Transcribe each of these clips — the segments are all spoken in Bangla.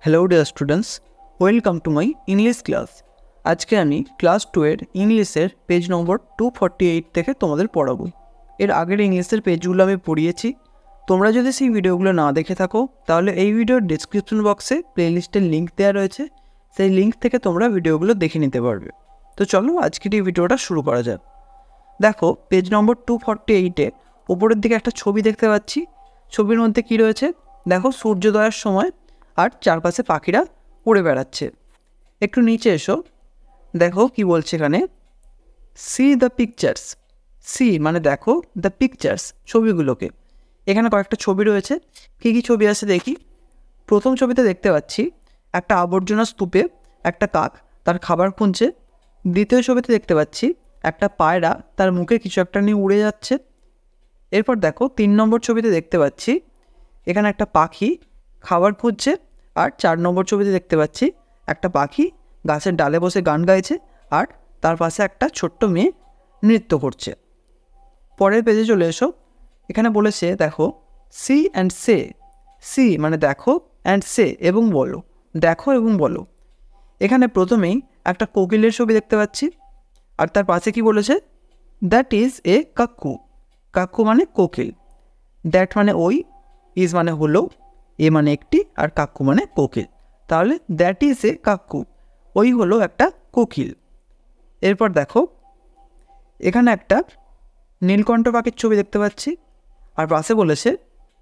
Hello dear students, welcome to my English class. আজকে আমি ক্লাস 2 এর ইংলিশের পেজ নম্বর 248 থেকে তোমাদের পড়াবো। এর আগের ইংলিশের পেজগুলো আমি পড়িয়েছি। তোমরা যদি সেই ভিডিওগুলো না দেখে থাকো তাহলে এই ভিডিওর ডেসক্রিপশন বক্সে প্লেলিস্টের লিঙ্ক দেওয়া রয়েছে, সেই লিঙ্ক থেকে তোমরা ভিডিওগুলো দেখে নিতে পারবে। তো চলো আজকের এই ভিডিওটা শুরু করা যাক। দেখো পেজ নম্বর 248-এ ওপরের দিকে একটা ছবি দেখতে পাচ্ছি। ছবির মধ্যে কি রয়েছে দেখো, সূর্যোদয়ের সময় আর চারপাশে পাখিরা উড়ে বেড়াচ্ছে। একটু নিচে এসো, দেখো কি বলছে এখানে, সি দ্য পিকচার্স। সি মানে দেখো, দ্য পিকচার্স ছবিগুলোকে। এখানে কয়েকটা ছবি রয়েছে, কী কী ছবি আছে দেখি। প্রথম ছবিতে দেখতে পাচ্ছি একটা আবর্জনা স্তূপে একটা কাক তার খাবার খুঁজছে। দ্বিতীয় ছবিতে দেখতে পাচ্ছি একটা পায়রা তার মুখে কিছু একটা নিয়ে উড়ে যাচ্ছে। এরপর দেখো 3 নম্বর ছবিতে দেখতে পাচ্ছি এখানে একটা পাখি খাবার খুঁজছে। আর 4 নম্বর ছবিতে দেখতে পাচ্ছি একটা পাখি গাছের ডালে বসে গান গাইছে আর তার পাশে একটা ছোট্ট মেয়ে নৃত্য করছে। পরের পেজে চলে এসো, এখানে বলেছে দেখো, সি অ্যান্ড সে। সি মানে দেখো, অ্যান্ড সে এবং বলো, দেখো এবং বলো। এখানে প্রথমেই একটা কোকিলের ছবি দেখতে পাচ্ছি আর তার পাশে কি বলেছে, that is a Kakku. Kakku মানে কোকিল, দ্যাট মানে ওই, ইজ মানে হলো, এ মানে একটি আর কাক্কু মানে কোকিল। তাহলে দ্যাট ইজ এ কাক্কু, ওই হলো একটা কোকিল। এরপর দেখো এখানে একটা নীলকণ্ঠ পাখির ছবি দেখতে পাচ্ছি আর পাশে বলেছে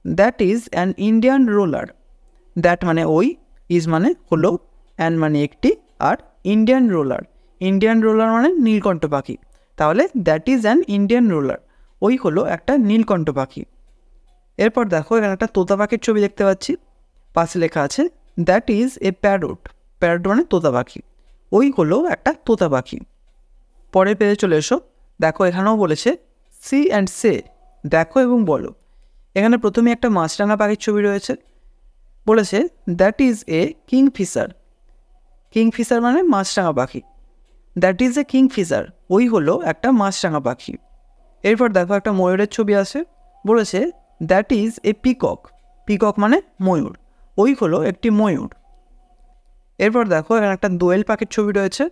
that is an Indian roller. That মানে ওই, ইজ মানে হলো, অ্যান মানে একটি আর ইন্ডিয়ান রোলার। ইন্ডিয়ান রোলার মানে নীলকণ্ঠ পাখি। তাহলে that is an Indian roller, ওই হলো একটা নীলকণ্ঠ পাখি। এরপর দেখো এখানে একটা তোতা পাখির ছবি দেখতে পাচ্ছি, পাশে লেখা আছে that is a parrot. Parrot মানে তোতা পাখি, ওই হলো একটা তোতা পাখি। পরের পেজে চলে এসো, দেখো এখানেও বলেছে সি অ্যান্ড সে, দেখো এবং বলো। এখানে প্রথমে একটা মাছরাঙা পাখির ছবি রয়েছে, বলেছে that is a Kingfisher. Kingfisher মানে মাছরাঙা পাখি, দ্যাট ইজ এ কিংফিশার, ওই হলো একটা মাছরাঙা পাখি। এরপর দেখো একটা ময়ূরের ছবি আছে, বলেছে that is a peacock. Peacock মানে ময়ূর, ওই হলো একটি ময়ূর। এরপর দেখো এখানে একটা দোয়েল পাখির ছবি রয়েছে,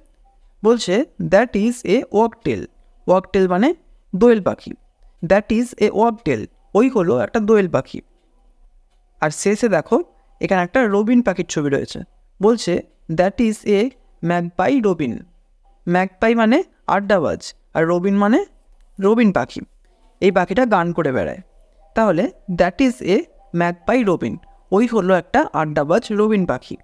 বলছে that is a wagtail. Wagtail মানে দোয়েল পাখি, দ্যাট ইজ এ ওয়াকটেল, ওই হলো একটা দোয়েল পাখি। আর শেষে দেখো এখানে একটা রবিন পাখির ছবি রয়েছে, বলছে that is a magpie Robin. Magpie মানে আড্ডাবাজ আর রবিন মানে রবিন পাখি, এই পাখিটা গান করে বেড়ায়। তাহলে that is a magpie Robin, ওই হলো একটা আড্ডাবাজ রবিন পাখি।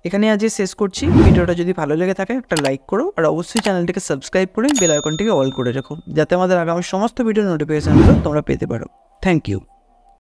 এখানে আজ শেষ করছি। ভিডিওটা যদি ভালো লেগে থাকে একটা লাইক করো আর অবশ্যই চ্যানেলটিকে সাবস্ক্রাইব করে বেল আইকনটিকে অল করে রাখো, যাতে আমাদের আগামী সমস্ত ভিডিও নোটিফিকেশনগুলো তোমরা পেতে পারো। Thank you.